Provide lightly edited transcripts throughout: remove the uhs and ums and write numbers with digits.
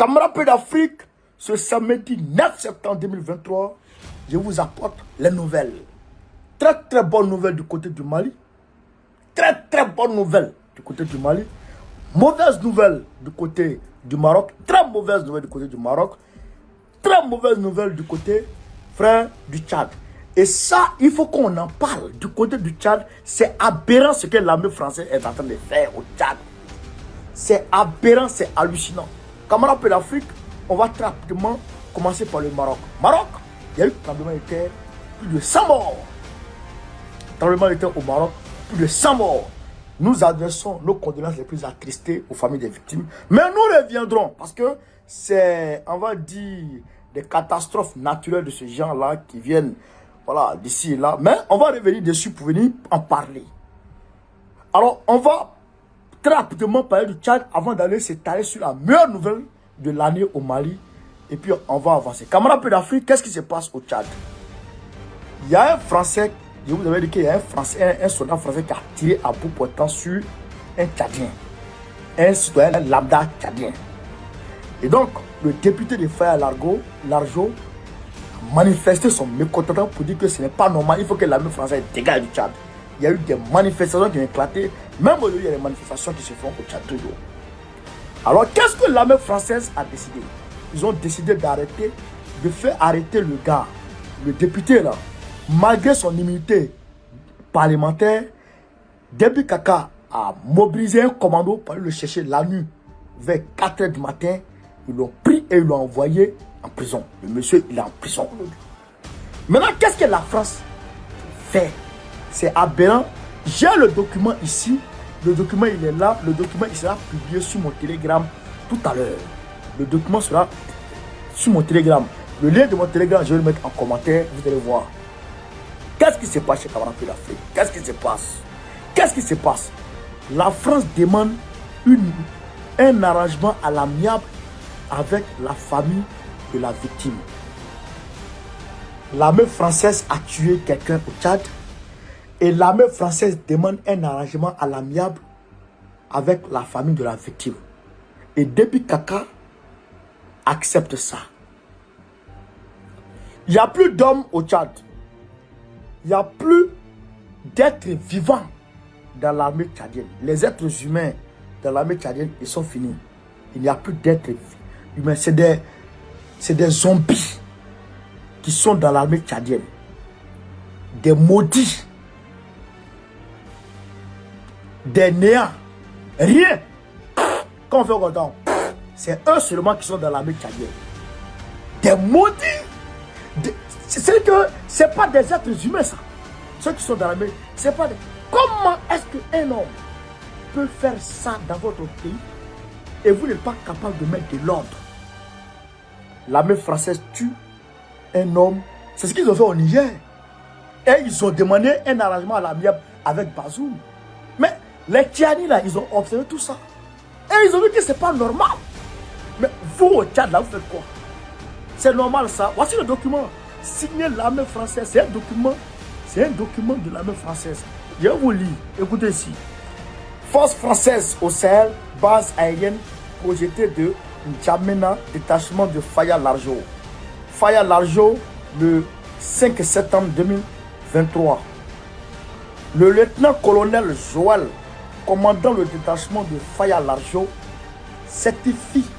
Camarades peu d'Afrique, ce samedi 9 septembre 2023, je vous apporte les nouvelles. Très bonnes nouvelles du côté du Mali. Très bonnes nouvelles du côté du Mali. Mauvaises nouvelles du côté du Maroc. Très mauvaises nouvelles du côté du Maroc. Très mauvaises nouvelles du côté, frère, du Tchad. Et ça, il faut qu'on en parle. Du côté du Tchad, c'est aberrant ce que l'armée française est en train de faire au Tchad. C'est aberrant, c'est hallucinant. Camarades peu d'Afrique, on va très rapidement commencer par le Maroc. Maroc, il y a eu tremblement de terre, plus de 100 morts. Tremblement de terre au Maroc, plus de 100 morts. Nous adressons nos condoléances les plus attristées aux familles des victimes. Mais nous reviendrons parce que c'est, on va dire, des catastrophes naturelles de ce genre-là qui viennent, voilà, d'ici et là. Mais on va revenir dessus pour venir en parler. Alors, on va très rapidement parler du Tchad avant d'aller s'étaler sur la meilleure nouvelle de l'année au Mali. Et puis, on va avancer. Camarades peu d'Afrique, qu'est-ce qui se passe au Tchad? Il y a un Français, je vous avais dit qu'il y a un soldat français qui a tiré à bout portant sur un Tchadien. Un citoyen lambda tchadien. Et donc, le député de Faya Largeau a manifesté son mécontentement pour dire que ce n'est pas normal. Il faut que l'armée française dégage du Tchad. Il y a eu des manifestations qui ont éclaté. Même aujourd'hui, il y a des manifestations qui se font au Tchad toujours. Alors, qu'est-ce que l'armée française a décidé? Ils ont décidé d'arrêter, de faire arrêter le gars, le député là. Malgré son immunité parlementaire, Déby Kaka a mobilisé un commando pour aller le chercher la nuit vers 4 h du matin. Ils l'ont pris et ils l'ont envoyé en prison. Le monsieur, il est en prison. Maintenant, qu'est-ce que la France fait? C'est aberrant. J'ai le document ici. Le document, il est là. Le document, il sera publié sur mon Telegram tout à l'heure. Le document sera sur mon Telegram. Le lien de mon Telegram, je vais le mettre en commentaire. Vous allez voir. Qu'est-ce qui se passe chez Camarades peu d'Afrique? Qu'est-ce qui se passe? Qu'est-ce qui se passe? La France demande un arrangement à l'amiable avec la famille de la victime. L'armée française a tué quelqu'un au Tchad. Et l'armée française demande un arrangement à l'amiable avec la famille de la victime. Et Déby Kaka accepte ça. Il n'y a plus d'hommes au Tchad. Il n'y a plus d'êtres vivants dans l'armée tchadienne. Les êtres humains dans l'armée tchadienne, ils sont finis. Il n'y a plus d'êtres humains. C'est des zombies qui sont dans l'armée tchadienne. Des maudits. Des néants. Rien. Quand on fait autant, c'est eux seulement qui sont dans l'armée tchadienne. Des maudits. C'est que ce n'est pas des êtres humains, ça. Ceux qui sont dans l'armée, c'est pas des... Comment est-ce qu'un homme peut faire ça dans votre pays et vous n'êtes pas capable de mettre de l'ordre? L'armée française tue un homme. C'est ce qu'ils ont fait au Niger. Et ils ont demandé un arrangement à l'amiable avec Bazoum. Mais les Tchadiens là, ils ont observé tout ça. Et ils ont dit que c'est pas normal. Mais vous au Tchad là, vous faites quoi? C'est normal ça. Voici le document. Signé l'armée française. C'est un document. C'est un document de l'armée française. Je vous lis. Écoutez ici. Force française au Sahel, base aérienne projetée de N'Djamena, détachement de Faya Largeau. Faya Largeau, le 5 septembre 2023. Le lieutenant-colonel Joël, commandant le détachement de Faya Largeau, certifie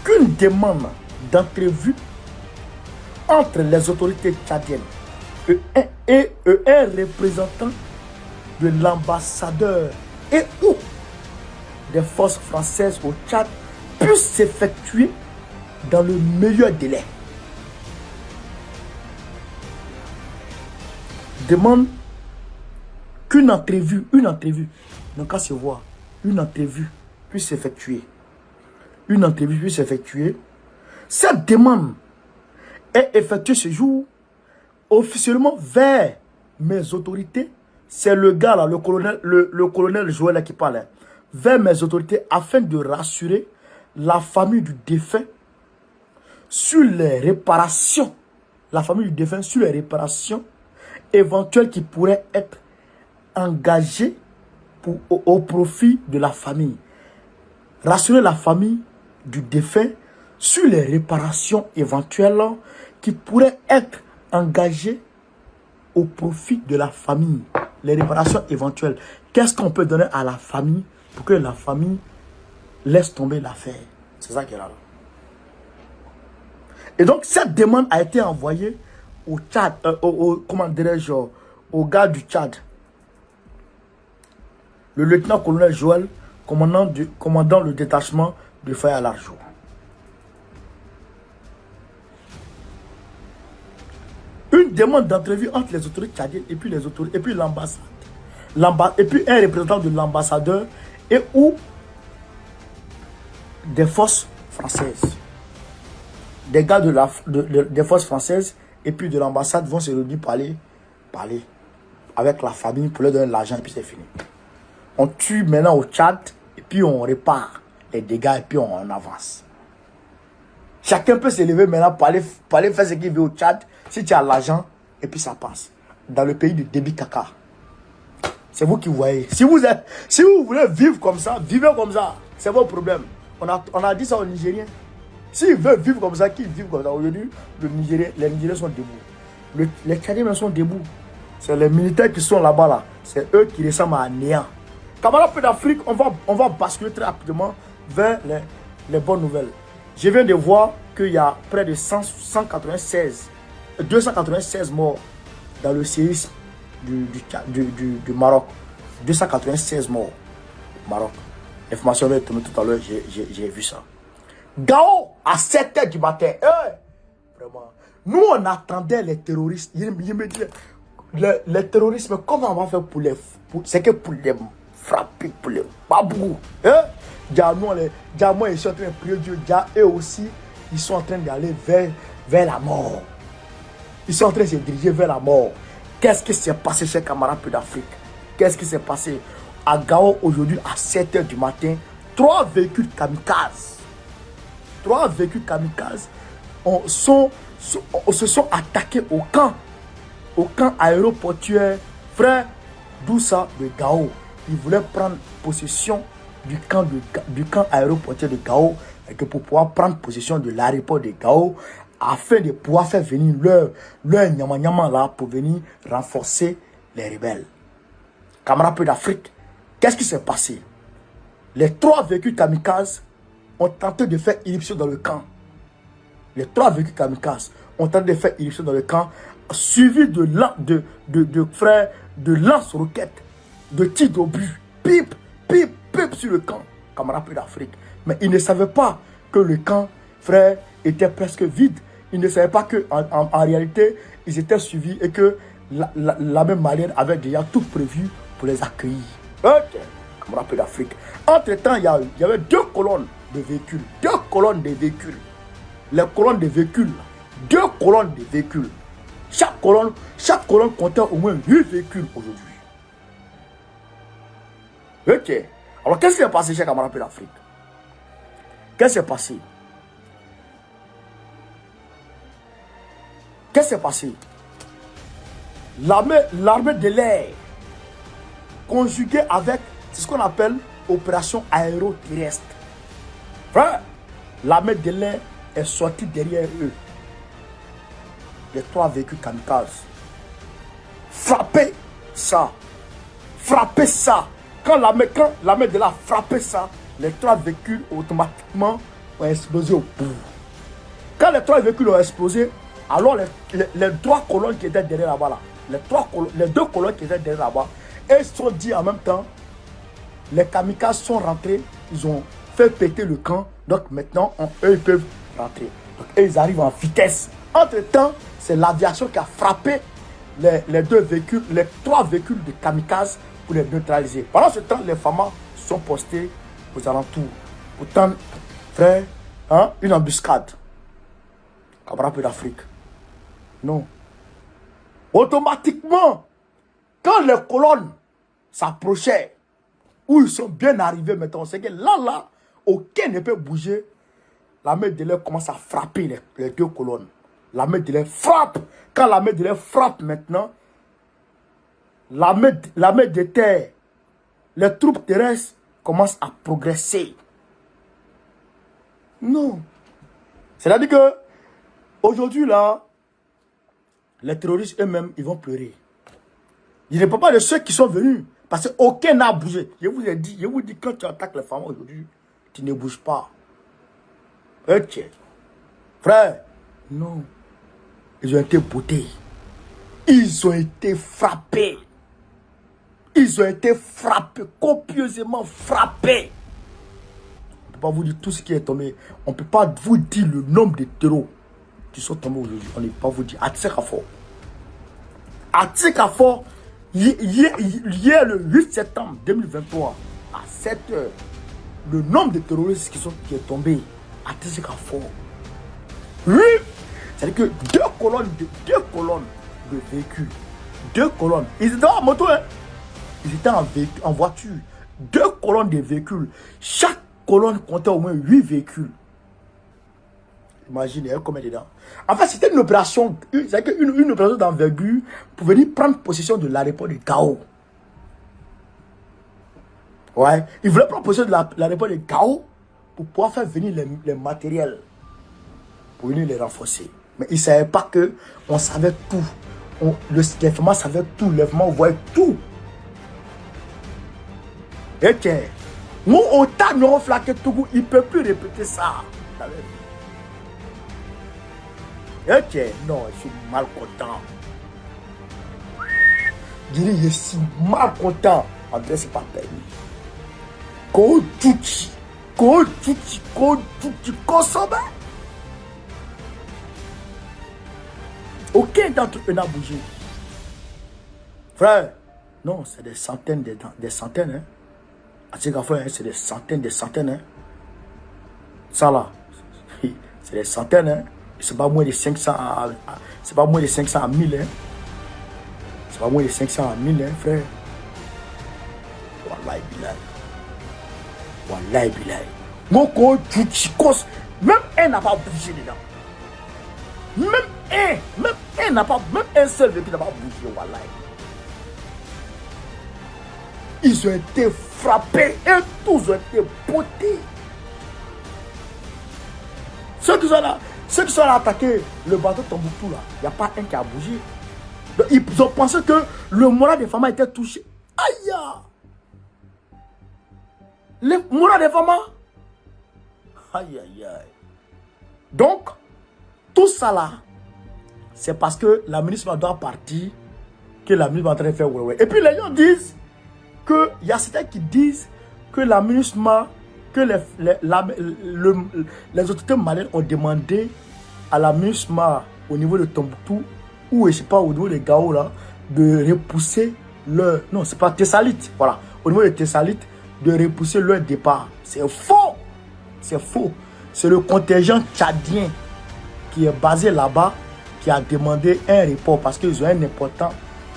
qu'une demande d'entrevue entre les autorités tchadiennes et un représentant de l'ambassadeur et ou des forces françaises au Tchad puisse s'effectuer dans le meilleur délai. Demande qu'une entrevue, donc qu'à se voir, une entrevue puisse s'effectuer. Une entrevue puisse s'effectuer. Cette demande est effectuée ce jour officiellement vers mes autorités. C'est le gars là, le colonel Joël qui parle. Vers mes autorités afin de rassurer la famille du défunt sur les réparations. La famille du défunt sur les réparations éventuelles qui pourraient être engagées au profit de la famille. Rassurer la famille du défunt sur les réparations éventuelles qui pourraient être engagées au profit de la famille. Les réparations éventuelles. Qu'est-ce qu'on peut donner à la famille pour que la famille laisse tomber l'affaire? C'est ça qui est là. Et donc, cette demande a été envoyée au Tchad, comment dirais-je, au gars du Tchad. Le lieutenant-colonel Joël, commandant le détachement de Faya Largeau. Une demande d'entrevue entre les autorités tchadiennes et puis les autorités, et puis l'ambassade. Et puis un représentant de l'ambassadeur et ou des forces françaises. Des gars des forces françaises et puis de l'ambassade vont se réunir parler avec la famille pour leur donner l'argent et puis c'est fini. On tue maintenant au Tchad et puis on répare les dégâts et puis on avance. Chacun peut s'élever maintenant pour aller faire ce qu'il veut au Tchad si tu as l'argent et puis ça passe. Dans le pays de Déby Kaka. C'est vous qui voyez. Si vous voulez vivre comme ça, vivez comme ça. C'est votre problème. On a dit ça aux Nigériens. S'ils veulent vivre comme ça, qu'ils vivent comme ça. Aujourd'hui, les Nigériens sont debout. Les Tchadiens sont debout. C'est les militaires qui sont là-bas. Là. C'est eux qui ressemblent à néant. Camarades d'Afrique, on va basculer très rapidement vers les bonnes nouvelles. Je viens de voir qu'il y a près de 296 morts dans le séisme du Maroc. 296 morts au Maroc. L'information va être tombée tout à l'heure, j'ai vu ça. Gao, à 7 h du matin. Vraiment. Nous, on attendait les terroristes. Il me dit, les terroristes, comment on va faire pour les... C'est que pour les frapper, pour les babous. Moi, ils sont en train de prier Dieu. Eux aussi, ils sont en train d'aller vers la mort. Ils sont en train de se diriger vers la mort. Qu'est-ce qui s'est passé chez camarades d'Afrique? Qu'est-ce qui s'est passé à Gao aujourd'hui à 7 h du matin? 3 véhicules kamikazes. 3 véhicules kamikazes se sont attaqués au camp aéroportuaire frère Doussa de Gao. Ils voulaient prendre possession du camp aéroportuaire de Gao et que pour pouvoir prendre possession de l'aéroport de Gao afin de pouvoir faire venir leur nyama là pour venir renforcer les rebelles. Camarades d'Afrique, qu'est-ce qui s'est passé? Les 3 véhicules kamikazes ont tenté de faire irruption dans le camp. Les 3 véhicules kamikazes ont tenté de faire irruption dans le camp, suivi de lance-roquettes, de tirs d'obus, pip sur le camp, camarades d'Afrique. Mais ils ne savaient pas que le camp, frère, était presque vide. Ils ne savaient pas qu'en réalité, ils étaient suivis et que la même malienne avait déjà tout prévu pour les accueillir. Ok, camarades d'Afrique. Entre-temps, il y avait 2 colonnes de véhicules. 2 colonnes de véhicules. Les colonnes de véhicules. 2 colonnes de véhicules. Chaque colonne comptait au moins 8 véhicules aujourd'hui. Ok. Alors, qu'est-ce qui s'est passé chez camarades d'Afrique? Qu'est-ce qui s'est passé? Qu'est-ce qui s'est passé? L'armée de l'air, conjuguée avec ce qu'on appelle opération aéroterrestre. Frère, l'armée de l'air est sortie derrière eux. Les 3 véhicules kamikazes. Frappez ça. Frappez ça. Quand l'armée de l'air a frappé ça, les 3 véhicules automatiquement ont explosé au bout. Quand les 3 véhicules ont explosé, alors les 3 colonnes qui étaient derrière là-bas, les 2 colonnes qui étaient derrière là-bas, elles se sont dit en même temps, les kamikazes sont rentrés, ils ont fait péter le camp, donc maintenant, eux, ils peuvent rentrer. Donc, ils arrivent en vitesse. Entre-temps, c'est l'aviation qui a frappé les 2 véhicules, les 3 véhicules de kamikazes pour les neutraliser. Pendant ce temps, les FAMA sont postés aux alentours. Pourtant, frère, une embuscade. Camarades d'Afrique. Non. Automatiquement, quand les colonnes s'approchaient, où ils sont bien arrivés maintenant, c'est que là, aucun ne peut bouger. L'armée de l'air commence à frapper les 2 colonnes. L'armée de l'air frappe. Quand l'armée de l'air frappe maintenant, l'armée de terre, les troupes terrestres commencent à progresser. Non. C'est-à-dire que, aujourd'hui, là, les terroristes eux-mêmes, ils vont pleurer. Je ne parle pas de ceux qui sont venus. Parce qu'aucun n'a bougé. Je vous ai dit, quand tu attaques les femmes aujourd'hui, tu ne bouges pas. Ok. Frère, non. Ils ont été boutés. Ils ont été frappés. Ils ont été frappés, copieusement frappés. On ne peut pas vous dire tout ce qui est tombé. On ne peut pas vous dire le nombre de terreaux qui sont tombés aujourd'hui. On ne peut pas vous dire. À Tsekafo. À Tsekafo, hier, le 8 septembre 2023, à 7 h, le nombre de terroristes qui est tombé à Tsekafo. Oui. C'est-à-dire que deux colonnes de véhicules. Deux colonnes. Ils étaient en moto, hein. Ils étaient en voiture. Deux colonnes de véhicules. Chaque colonne comptait au moins 8 véhicules. Imaginez, il y a combien dedans. En fait, c'était une opération, une opération d'envergure pour venir prendre possession de l'aéroport de Gao. Ouais. Ils voulaient prendre possession de l'aéroport de Gao pour pouvoir faire venir les matériels. Pour venir les renforcer. Mais ils ne savaient pas que on savait tout. Les femmes savaient tout. Les femmes voyaient tout. Et tiens, nous, autant nous flaqué tout, il ne peut plus répéter ça. Et tiens, non, je suis mal content. Je suis mal content. André, c'est pas permis. Consomme. Aucun d'entre eux n'a bougé. Frère, non, c'est des centaines, des centaines. Hein. À Tsekafo, c'est des centaines. Hein. Ça là, c'est des centaines. Hein. C'est pas moins de 500 c'est pas moins de 500 à 1000. Hein. C'est pas moins de 500 à 1000, hein, frère. Wallahi bilay. Wallahi bilay. Mon même un n'a pas bougé dedans. Même un seul véhicule n'a pas bougé, wallahi. Ils ont été frappés et tous ont été bottés. Ceux qui sont là attaquer le bateau Tombouctou là, il n'y a pas un qui a bougé. Donc, ils ont pensé que le moral des femmes était touché. Aïe! Le moral des femmes. Aïe aïe aïe. Donc, tout ça là, c'est parce que la ministre doit partir, que la ministre va en train de faire ouais. Et puis les gens disent que, il y a certains qui disent que la ministre, que les autorités maliennes ont demandé à la ministre au niveau de Tombouctou, ou je sais pas, au niveau de Gao là, de repousser leur, non c'est pas Thessalite, voilà, au niveau de Thessalite, de repousser leur départ. C'est faux. C'est faux. C'est le contingent tchadien qui est basé là-bas qui a demandé un report parce qu'ils ont un important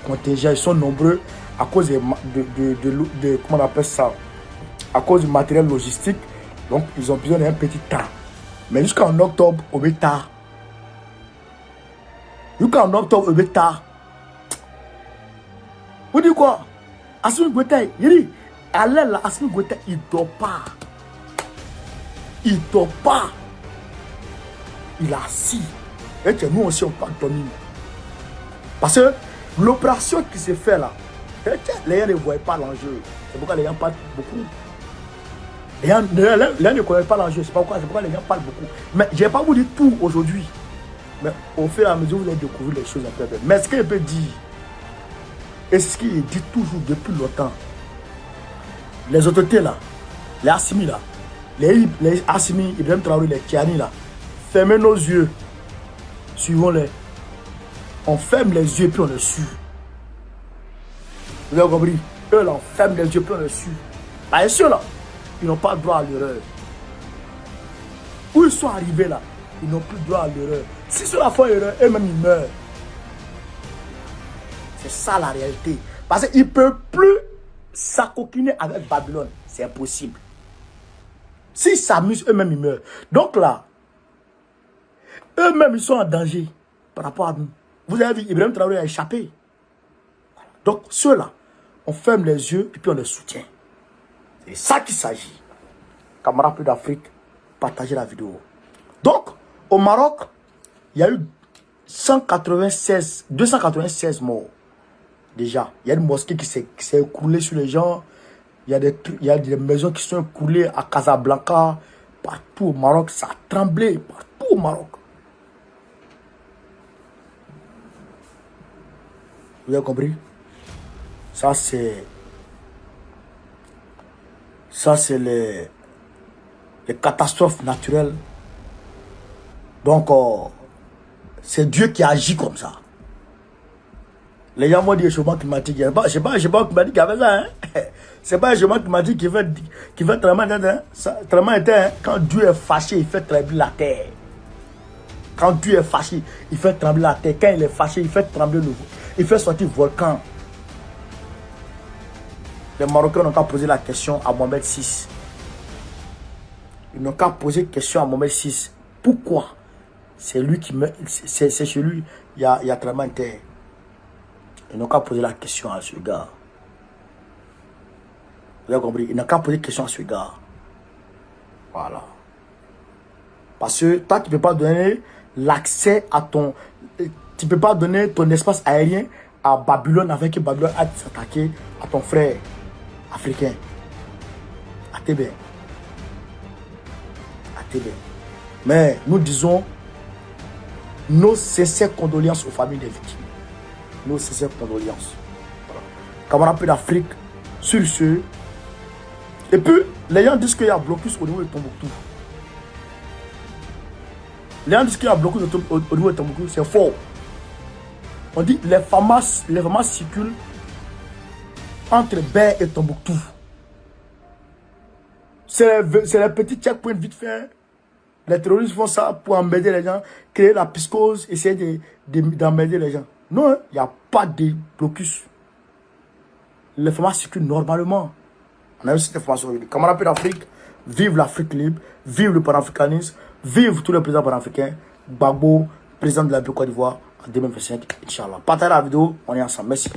contingent. Ils sont nombreux à cause de comment on appelle ça, à cause du matériel logistique. Donc, ils ont besoin d'un petit temps. Mais jusqu'en octobre, au bêta. Jusqu'en octobre, au bêta. Vous dites quoi? Assimi Goïta, il dit, à l'aile là, Assimi Goïta, il ne dort pas. Il ne dort pas. Il est assis. Et que nous aussi, on peut dormir. Parce que l'opération qui se fait là, les gens ne voient pas l'enjeu. C'est pourquoi les gens parlent beaucoup. Les gens ne connaissent pas l'enjeu. C'est pourquoi les gens parlent beaucoup. Mais je ne vais pas vous dire tout aujourd'hui. Mais au fur et à mesure, vous allez découvrir les choses un peu. Mais ce qu'il peut dire, et ce qu'il dit toujours depuis longtemps, les autorités là, les Assimi là, les Assimi, Ibrahim Traoré, les Tiani là, fermez nos yeux, suivons-les. On ferme les yeux et puis on les suit. Vous avez compris? Eux là, on ferme les yeux et puis on les suit. Bien sûr là, ils n'ont pas droit à l'erreur. Où ils sont arrivés là, ils n'ont plus droit à l'erreur. Si ceux-là font erreur, eux-mêmes ils meurent. C'est ça la réalité. Parce qu'ils ne peuvent plus s'acoquiner avec Babylone. C'est impossible. S'ils s'amusent, eux-mêmes ils meurent. Donc là, eux-mêmes ils sont en danger par rapport à nous. Vous avez vu, Ibrahim Traoré a échappé. Donc ceux-là, on ferme les yeux et puis on les soutient. C'est ça qu'il s'agit. Camarades d'Afrique, partager la vidéo. Donc, au Maroc, il y a eu 296 morts. Déjà, il y a une mosquée qui s'est écroulée sur les gens. Il y a des maisons qui sont écroulées à Casablanca. Partout au Maroc, ça a tremblé. Partout au Maroc. Vous avez compris? Ça, c'est les catastrophes naturelles. Donc, c'est Dieu qui agit comme ça. Les gens m'ont dit réchauffement climatique. C'est pas un réchauffement climatique qui avait ça. Hein? C'est pas un réchauffement climatique qui fait tremblement de terre. Tremblement de terre, quand Dieu est fâché, il fait trembler la terre. Quand Dieu est fâché, il fait trembler la terre. Quand il est fâché, il fait trembler le volcan. Il fait sortir le volcan. Les Marocains n'ont qu'à poser la question à Mohamed VI. Ils n'ont qu'à poser la question à Mohamed VI. Pourquoi? C'est lui qui meurt. C'est chez lui, il y a tremblement de terre. Ils n'ont qu'à poser la question à ce gars. Vous avez compris? Ils n'ont qu'à poser la question à ce gars. Voilà. Parce que toi, tu ne peux pas donner l'accès à ton... Tu ne peux pas donner ton espace aérien à Babylone avec que Babylone a s'attaquer à ton frère africain. À Tébé. À Tébé. Mais nous disons nos sincères condoléances aux familles des victimes. Nos sincères condoléances. Voilà. Camarades d'Afrique, sur ce. Et puis, les gens disent qu'il y a blocus au niveau de Tombouctou. Les gens disent qu'il y a blocus au niveau de Tombouctou. C'est faux. On dit les pharmacies circulent entre Ber et Tombouctou. C'est les petits checkpoints vite fait. Les terroristes font ça pour emmerder les gens, créer la psychose, essayer d'emmerder les gens. Non, il n'y a pas de blocus. Les pharmacies circulent normalement. On a eu cette information. Camarades d'Afrique, vive l'Afrique libre, vive le panafricanisme, vive tous les présidents panafricains. Gbagbo, président de la Côte d'Ivoire en 2025, Inch'Allah. Partagez la vidéo, on est ensemble. Merci.